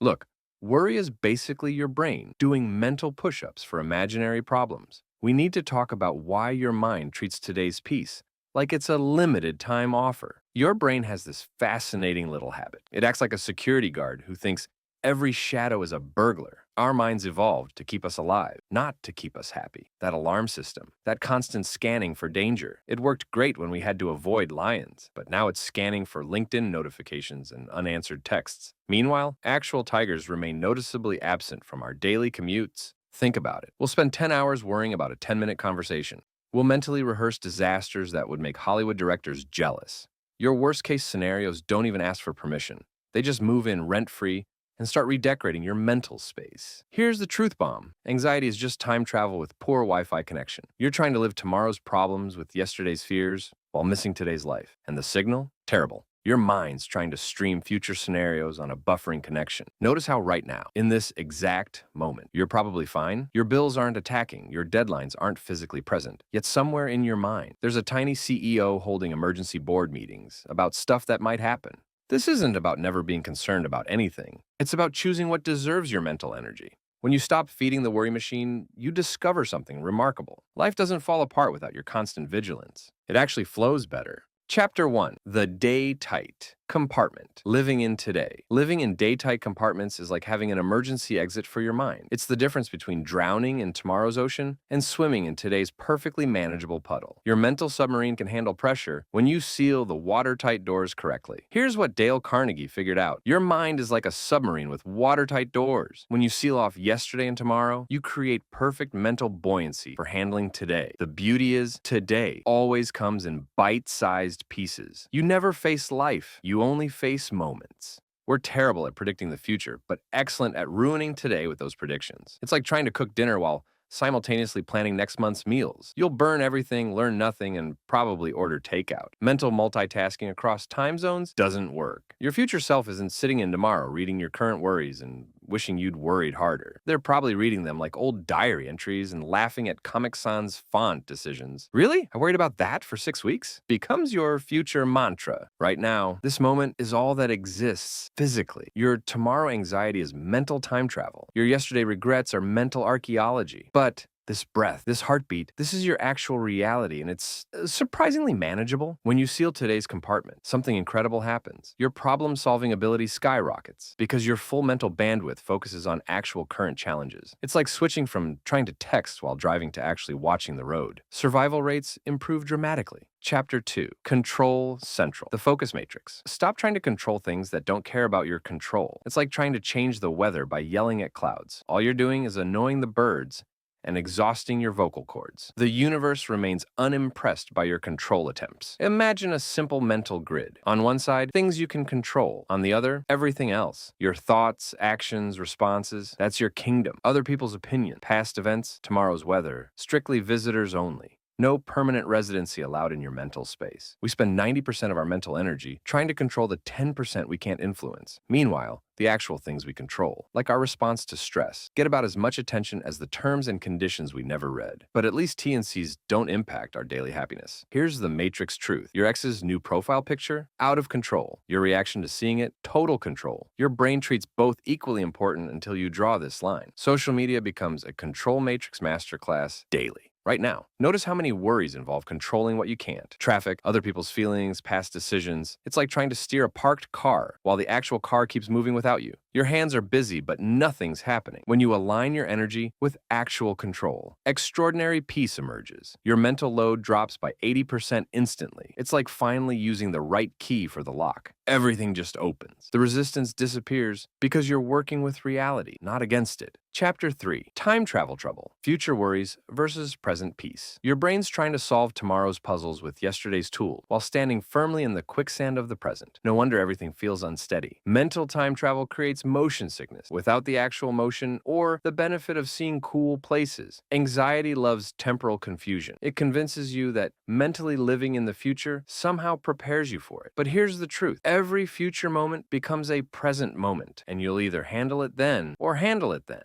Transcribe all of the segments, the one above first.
Look, worry is basically your brain doing mental push-ups for imaginary problems. We need to talk about why your mind treats today's peace like it's a limited time offer. Your brain has this fascinating little habit. It acts like a security guard who thinks every shadow is a burglar. Our minds evolved to keep us alive, not to keep us happy. That alarm system, that constant scanning for danger, it worked great when we had to avoid lions, but now it's scanning for LinkedIn notifications and unanswered texts. Meanwhile, actual tigers remain noticeably absent from our daily commutes. Think about it. We'll spend 10 hours worrying about a 10-minute conversation. We'll mentally rehearse disasters that would make Hollywood directors jealous. Your worst-case scenarios don't even ask for permission. They just move in rent-free and start redecorating your mental space. Here's the truth bomb. Anxiety is just time travel with poor Wi-Fi connection. You're trying to live tomorrow's problems with yesterday's fears while missing today's life. And the signal? Terrible. Your mind's trying to stream future scenarios on a buffering connection. Notice how right now, in this exact moment, you're probably fine. Your bills aren't attacking. Your deadlines aren't physically present. Yet somewhere in your mind, there's a tiny CEO holding emergency board meetings about stuff that might happen. This isn't about never being concerned about anything. It's about choosing what deserves your mental energy. When you stop feeding the worry machine, you discover something remarkable. Life doesn't fall apart without your constant vigilance. It actually flows better. Chapter 1. The Day-Tight Compartment. Living in today. Living in day-tight compartments is like having an emergency exit for your mind. It's the difference between drowning in tomorrow's ocean and swimming in today's perfectly manageable puddle. Your mental submarine can handle pressure when you seal the watertight doors correctly. Here's what Dale Carnegie figured out. Your mind is like a submarine with watertight doors. When you seal off yesterday and tomorrow, you create perfect mental buoyancy for handling today. The beauty is, today always comes in bite-sized pieces. You never face life. You only face moments. We're terrible at predicting the future, but excellent at ruining today with those predictions. It's like trying to cook dinner while simultaneously planning next month's meals. You'll burn everything, learn nothing, and probably order takeout. Mental multitasking across time zones doesn't work. Your future self isn't sitting in tomorrow reading your current worries and wishing you'd worried harder. They're probably reading them like old diary entries and laughing at Comic Sans font decisions. Really? I worried about that for 6 weeks? Becomes your future mantra. Right now, this moment is all that exists physically. Your tomorrow anxiety is mental time travel. Your yesterday regrets are mental archaeology. But this breath, this heartbeat, this is your actual reality, and it's surprisingly manageable. When you seal today's compartment, something incredible happens. Your problem-solving ability skyrockets because your full mental bandwidth focuses on actual current challenges. It's like switching from trying to text while driving to actually watching the road. Survival rates improve dramatically. Chapter 2. Control Central. The focus matrix. Stop trying to control things that don't care about your control. It's like trying to change the weather by yelling at clouds. All you're doing is annoying the birds and exhausting your vocal cords. The universe remains unimpressed by your control attempts. Imagine a simple mental grid. On one side, things you can control. On the other, everything else. Your thoughts, actions, responses. That's your kingdom. Other people's opinion, past events, tomorrow's weather. Strictly visitors only. No permanent residency allowed in your mental space. We spend 90% of our mental energy trying to control the 10% we can't influence. Meanwhile, the actual things we control, like our response to stress, get about as much attention as the terms and conditions we never read. But at least T&Cs don't impact our daily happiness. Here's the matrix truth. Your ex's new profile picture? Out of control. Your reaction to seeing it? Total control. Your brain treats both equally important until you draw this line. Social media becomes a control matrix masterclass daily. Right now, notice how many worries involve controlling what you can't. Traffic, other people's feelings, past decisions. It's like trying to steer a parked car while the actual car keeps moving without you. Your hands are busy, but nothing's happening. When you align your energy with actual control, extraordinary peace emerges. Your mental load drops by 80% instantly. It's like finally using the right key for the lock. Everything just opens. The resistance disappears because you're working with reality, not against it. Chapter 3. Time travel trouble. Future worries versus present peace. Your brain's trying to solve tomorrow's puzzles with yesterday's tool while standing firmly in the quicksand of the present. No wonder everything feels unsteady. Mental time travel creates motion sickness without the actual motion or the benefit of seeing cool places. Anxiety loves temporal confusion. It convinces you that mentally living in the future somehow prepares you for it. But here's the truth. Every future moment becomes a present moment, and you'll either handle it then or handle it then.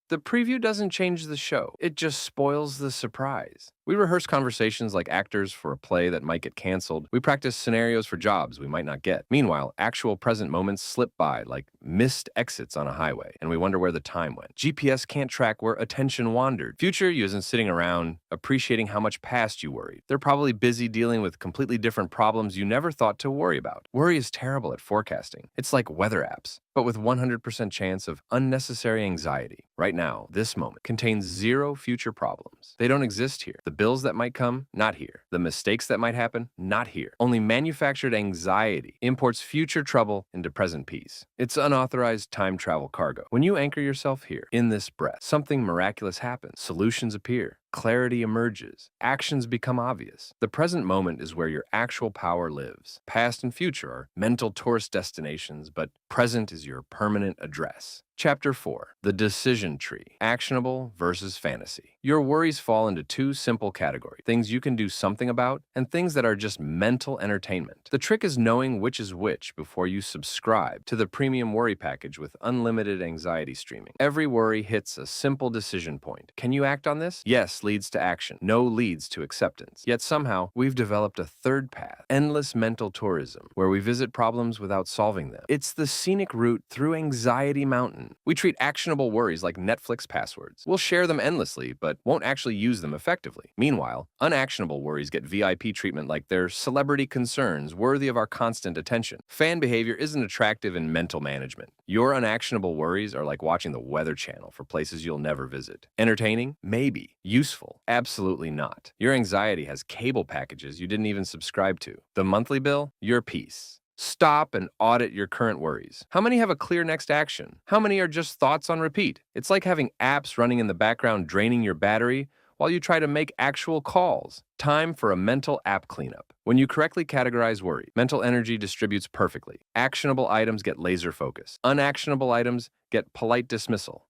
The preview doesn't change the show. It just spoils the surprise. We rehearse conversations like actors for a play that might get canceled. We practice scenarios for jobs we might not get. Meanwhile, actual present moments slip by like missed exits on a highway, and we wonder where the time went. GPS can't track where attention wandered. Future you isn't sitting around appreciating how much past you worried. They're probably busy dealing with completely different problems you never thought to worry about. Worry is terrible at forecasting. It's like weather apps, but with 100% chance of unnecessary anxiety. Right now, this moment contains zero future problems. They don't exist here. The bills that might come, not here. The mistakes that might happen, not here. Only manufactured anxiety imports future trouble into present peace. It's unauthorized time travel cargo. When you anchor yourself here, in this breath, something miraculous happens. Solutions appear. Clarity emerges. Actions become obvious. The present moment is where your actual power lives. Past and future are mental tourist destinations, but present is your permanent address. Chapter 4. The Decision Tree. Actionable versus fantasy. Your worries fall into two simple categories: things you can do something about and things that are just mental entertainment. The trick is knowing which is which before you subscribe to the premium worry package with unlimited anxiety streaming. Every worry hits a simple decision point. Can you act on this? Yes leads to action. No leads to acceptance. Yet somehow, we've developed a third path: endless mental tourism, where we visit problems without solving them. It's the scenic route through Anxiety Mountain. We treat actionable worries like Netflix passwords. We'll share them endlessly, but won't actually use them effectively. Meanwhile, unactionable worries get VIP treatment like they're celebrity concerns worthy of our constant attention. Fan behavior isn't attractive in mental management. Your unactionable worries are like watching the Weather Channel for places you'll never visit. Entertaining? Maybe. Useful? Absolutely not. Your anxiety has cable packages you didn't even subscribe to. The monthly bill? Your peace. Stop and audit your current worries. How many have a clear next action? How many are just thoughts on repeat? It's like having apps running in the background draining your battery while you try to make actual calls. Time for a mental app cleanup. When you correctly categorize worry, mental energy distributes perfectly. Actionable items get laser focus. Unactionable items get polite dismissal.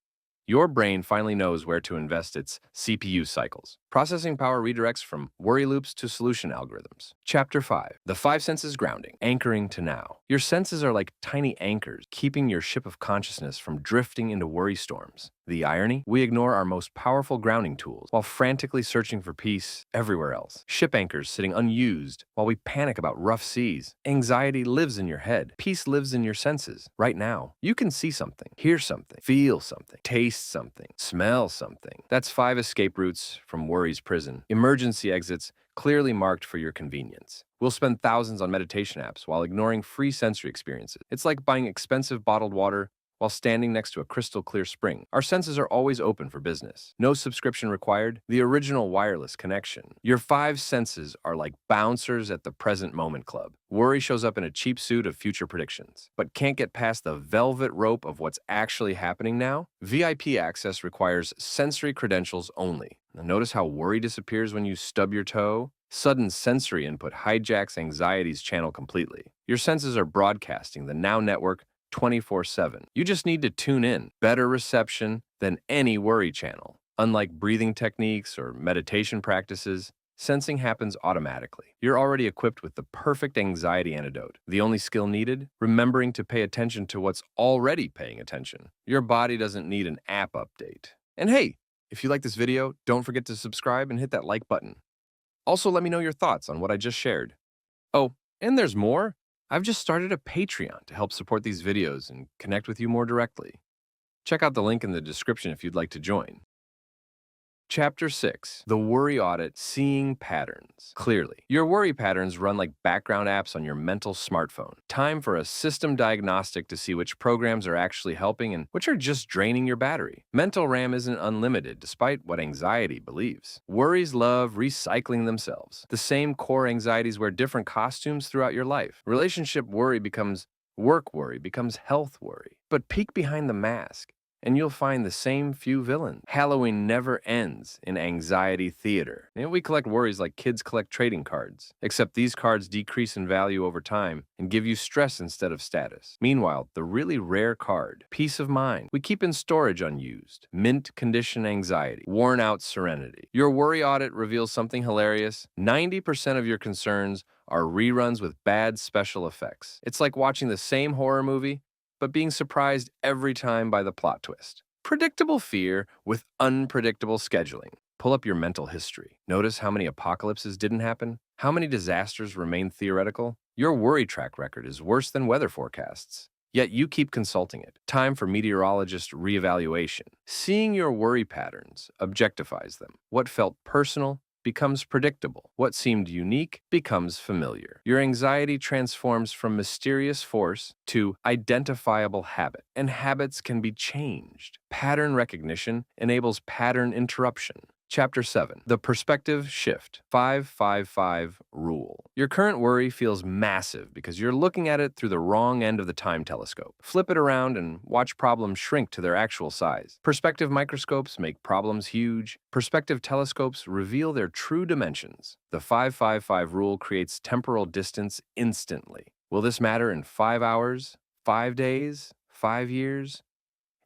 Your brain finally knows where to invest its CPU cycles. Processing power redirects from worry loops to solution algorithms. Chapter 5. The 5 Senses Grounding. Anchoring to now. Your senses are like tiny anchors, keeping your ship of consciousness from drifting into worry storms. The irony? We ignore our most powerful grounding tools while frantically searching for peace everywhere else. Ship anchors sitting unused while we panic about rough seas. Anxiety lives in your head. Peace lives in your senses. Right now, you can see something, hear something, feel something, taste something, smell something. That's 5 escape routes from worry's prison. Emergency exits clearly marked for your convenience. We'll spend thousands on meditation apps while ignoring free sensory experiences. It's like buying expensive bottled water while standing next to a crystal clear spring. Our senses are always open for business. No subscription required. The original wireless connection. Your 5 senses are like bouncers at the present moment club. Worry shows up in a cheap suit of future predictions, but can't get past the velvet rope of what's actually happening now. VIP access requires sensory credentials only. Now notice how worry disappears when you stub your toe? Sudden sensory input hijacks anxiety's channel completely. Your senses are broadcasting the Now Network 24/7. You just need to tune in. Better reception than any worry channel. Unlike breathing techniques or meditation practices, sensing happens automatically. You're already equipped with the perfect anxiety antidote. The only skill needed? Remembering to pay attention to what's already paying attention. Your body doesn't need an app update. And hey, if you like this video, don't forget to subscribe and hit that like button. Also, let me know your thoughts on what I just shared. Oh, and there's more. I've just started a Patreon to help support these videos and connect with you more directly. Check out the link in the description if you'd like to join. Chapter 6. The Worry Audit. Seeing Patterns Clearly. Your worry patterns run like background apps on your mental smartphone. Time for a system diagnostic to see which programs are actually helping and which are just draining your battery. Mental RAM isn't unlimited, despite what anxiety believes. Worries love recycling themselves. The same core anxieties wear different costumes throughout your life. Relationship worry becomes work worry, becomes health worry. But peek behind the mask, and you'll find the same few villains. Halloween never ends in anxiety theater. And we collect worries like kids collect trading cards, except these cards decrease in value over time and give you stress instead of status. Meanwhile, the really rare card, peace of mind, we keep in storage unused. Mint condition anxiety, worn out serenity. Your worry audit reveals something hilarious. 90% of your concerns are reruns with bad special effects. It's like watching the same horror movie, but being surprised every time by the plot twist. Predictable fear with unpredictable scheduling. Pull up your mental history. Notice how many apocalypses didn't happen? How many disasters remain theoretical? Your worry track record is worse than weather forecasts. Yet you keep consulting it. Time for meteorologist reevaluation. Seeing your worry patterns objectifies them. What felt personal becomes predictable. What seemed unique becomes familiar. Your anxiety transforms from mysterious force to identifiable habit, and habits can be changed. Pattern recognition enables pattern interruption. Chapter 7, The Perspective Shift, 555 Rule. Your current worry feels massive because you're looking at it through the wrong end of the time telescope. Flip it around and watch problems shrink to their actual size. Perspective microscopes make problems huge. Perspective telescopes reveal their true dimensions. The 555 rule creates temporal distance instantly. Will this matter in 5 hours, 5 days, 5 years?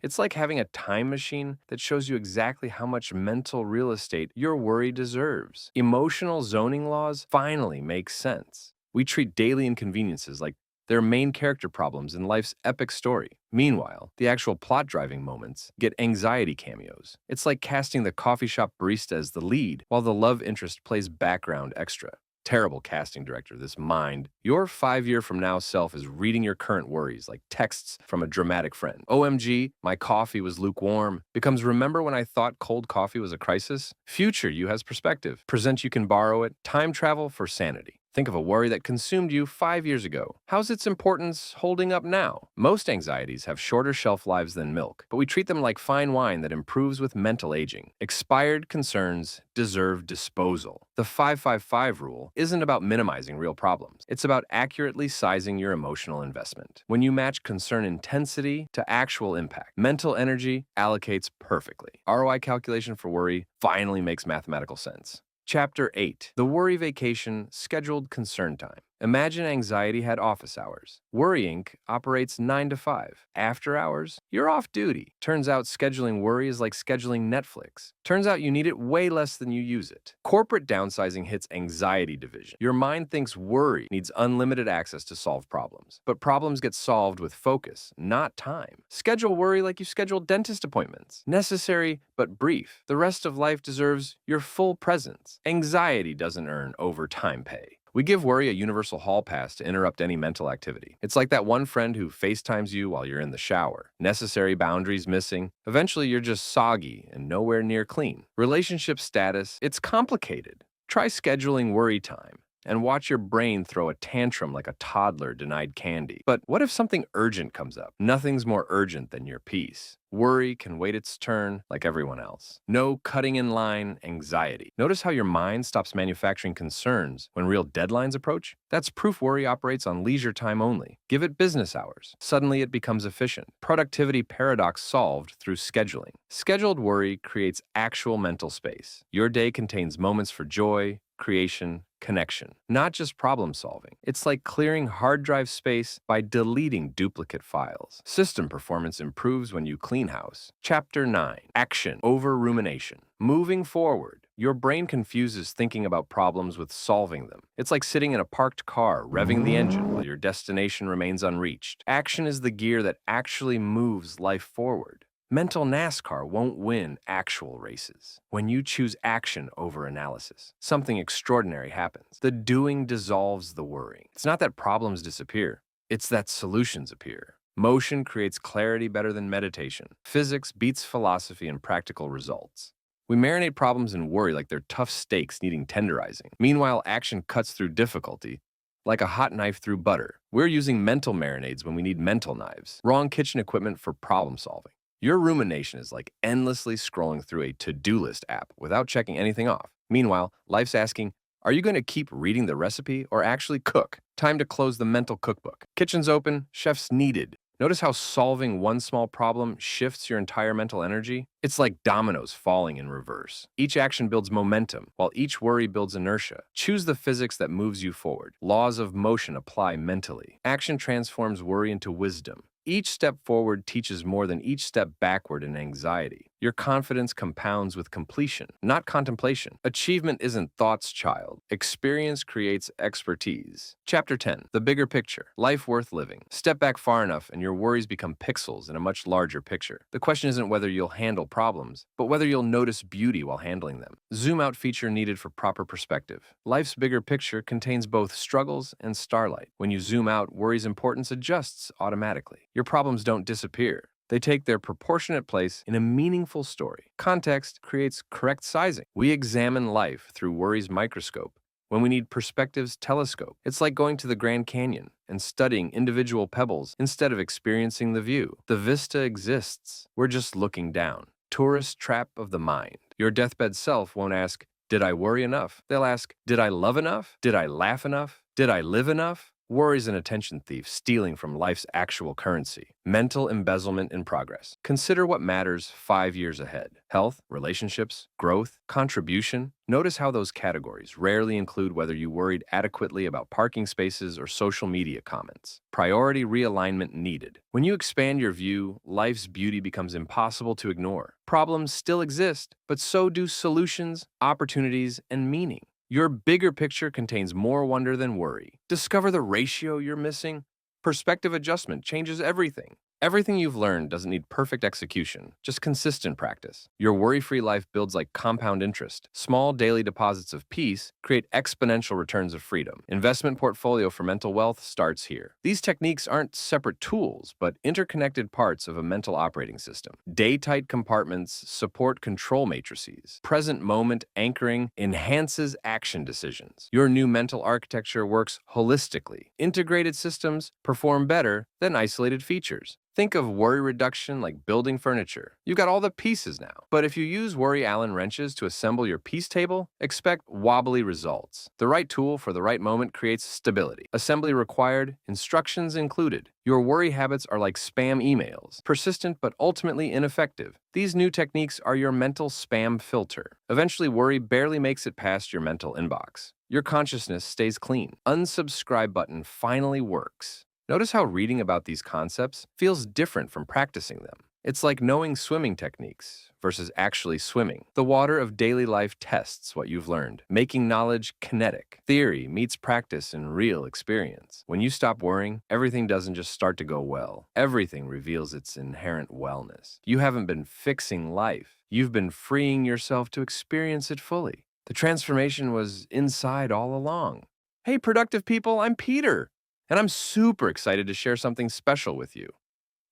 It's like having a time machine that shows you exactly how much mental real estate your worry deserves. Emotional zoning laws finally make sense. We treat daily inconveniences like they're main character problems in life's epic story. Meanwhile, the actual plot-driving moments get anxiety cameos. It's like casting the coffee shop barista as the lead while the love interest plays background extra. Terrible casting director, this mind. Your 5 year from now self is reading your current worries like texts from a dramatic friend. OMG, my coffee was lukewarm. Becomes remember when I thought cold coffee was a crisis? Future you has perspective. Present you can borrow it. Time travel for sanity. Think of a worry that consumed you 5 years ago. How's its importance holding up now? Most anxieties have shorter shelf lives than milk, but we treat them like fine wine that improves with mental aging. Expired concerns deserve disposal. The 555 rule isn't about minimizing real problems. It's about accurately sizing your emotional investment. When you match concern intensity to actual impact, mental energy allocates perfectly. ROI calculation for worry finally makes mathematical sense. Chapter 8, The Worry Vacation Scheduled Concern Time. Imagine anxiety had office hours. Worry Inc. operates 9 to 5. After hours, you're off duty. Turns out scheduling worry is like scheduling Netflix. Turns out you need it way less than you use it. Corporate downsizing hits anxiety division. Your mind thinks worry needs unlimited access to solve problems. But problems get solved with focus, not time. Schedule worry like you schedule dentist appointments. Necessary, but brief. The rest of life deserves your full presence. Anxiety doesn't earn overtime pay. We give worry a universal hall pass to interrupt any mental activity. It's like that one friend who FaceTimes you while you're in the shower. Necessary boundaries missing. Eventually, you're just soggy and nowhere near clean. Relationship status, it's complicated. Try scheduling worry time and watch your brain throw a tantrum like a toddler denied candy. But what if something urgent comes up? Nothing's more urgent than your peace. Worry can wait its turn like everyone else. No cutting in line anxiety. Notice how your mind stops manufacturing concerns when real deadlines approach? That's proof worry operates on leisure time only. Give it business hours. Suddenly it becomes efficient. Productivity paradox solved through scheduling. Scheduled worry creates actual mental space. Your day contains moments for joy, creation, connection, not just problem solving. It's like clearing hard drive space by deleting duplicate files. System performance improves when you clean house. Chapter 9, Action over Rumination. Moving forward, your brain confuses thinking about problems with solving them. It's like sitting in a parked car, revving the engine while your destination remains unreached. Action is the gear that actually moves life forward. Mental NASCAR won't win actual races. When you choose action over analysis, something extraordinary happens. The doing dissolves the worrying. It's not that problems disappear, it's that solutions appear. Motion creates clarity better than meditation. Physics beats philosophy in practical results. We marinate problems in worry like they're tough steaks needing tenderizing. Meanwhile, action cuts through difficulty like a hot knife through butter. We're using mental marinades when we need mental knives. Wrong kitchen equipment for problem solving. Your rumination is like endlessly scrolling through a to-do list app without checking anything off. Meanwhile, life's asking, are you going to keep reading the recipe or actually cook? Time to close the mental cookbook. Kitchen's open, chef's needed. Notice how solving one small problem shifts your entire mental energy? It's like dominoes falling in reverse. Each action builds momentum, while each worry builds inertia. Choose the physics that moves you forward. Laws of motion apply mentally. Action transforms worry into wisdom. Each step forward teaches more than each step backward in anxiety. Your confidence compounds with completion, not contemplation. Achievement isn't thought's child. Experience creates expertise. Chapter 10. The bigger picture. Life worth living. Step back far enough and your worries become pixels in a much larger picture. The question isn't whether you'll handle problems, but whether you'll notice beauty while handling them. Zoom out feature needed for proper perspective. Life's bigger picture contains both struggles and starlight. When you zoom out, worry's importance adjusts automatically. Your problems don't disappear. They take their proportionate place in a meaningful story. Context creates correct sizing. We examine life through worry's microscope when we need perspective's telescope. It's like going to the Grand Canyon and studying individual pebbles instead of experiencing the view. The vista exists. We're just looking down. Tourist trap of the mind. Your deathbed self won't ask, "Did I worry enough?" They'll ask, "Did I love enough? Did I laugh enough? Did I live enough?" Worry's an attention thief stealing from life's actual currency. Mental embezzlement in progress. Consider what matters 5 years ahead. Health, relationships, growth, contribution. Notice how those categories rarely include whether you worried adequately about parking spaces or social media comments. Priority realignment needed. When you expand your view, life's beauty becomes impossible to ignore. Problems still exist, but so do solutions, opportunities, and meaning. Your bigger picture contains more wonder than worry. Discover the ratio you're missing. Perspective adjustment changes everything. Everything you've learned doesn't need perfect execution, just consistent practice. Your worry-free life builds like compound interest. Small daily deposits of peace create exponential returns of freedom. Investment portfolio for mental wealth starts here. These techniques aren't separate tools, but interconnected parts of a mental operating system. Day-tight compartments support control matrices. Present moment anchoring enhances action decisions. Your new mental architecture works holistically. Integrated systems perform better than isolated features. Think of worry reduction like building furniture. You've got all the pieces now. But if you use worry Allen wrenches to assemble your piece table, expect wobbly results. The right tool for the right moment creates stability. Assembly required, instructions included. Your worry habits are like spam emails, persistent but ultimately ineffective. These new techniques are your mental spam filter. Eventually, worry barely makes it past your mental inbox. Your consciousness stays clean. Unsubscribe button finally works. Notice how reading about these concepts feels different from practicing them. It's like knowing swimming techniques versus actually swimming. The water of daily life tests what you've learned, making knowledge kinetic. Theory meets practice in real experience. When you stop worrying, everything doesn't just start to go well. Everything reveals its inherent wellness. You haven't been fixing life. You've been freeing yourself to experience it fully. The transformation was inside all along. Hey, productive people, I'm Peter. And I'm super excited to share something special with you.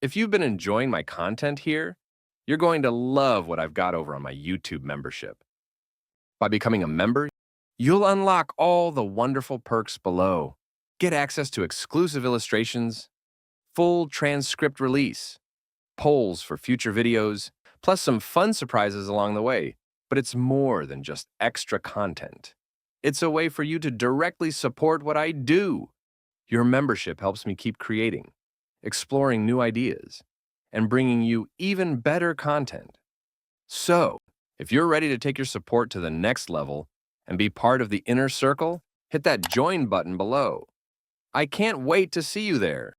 If you've been enjoying my content here, you're going to love what I've got over on my YouTube membership. By becoming a member, you'll unlock all the wonderful perks below. Get access to exclusive illustrations, full transcript release, polls for future videos, plus some fun surprises along the way. But it's more than just extra content. It's a way for you to directly support what I do. Your membership helps me keep creating, exploring new ideas, and bringing you even better content. So, if you're ready to take your support to the next level and be part of the inner circle, hit that join button below. I can't wait to see you there.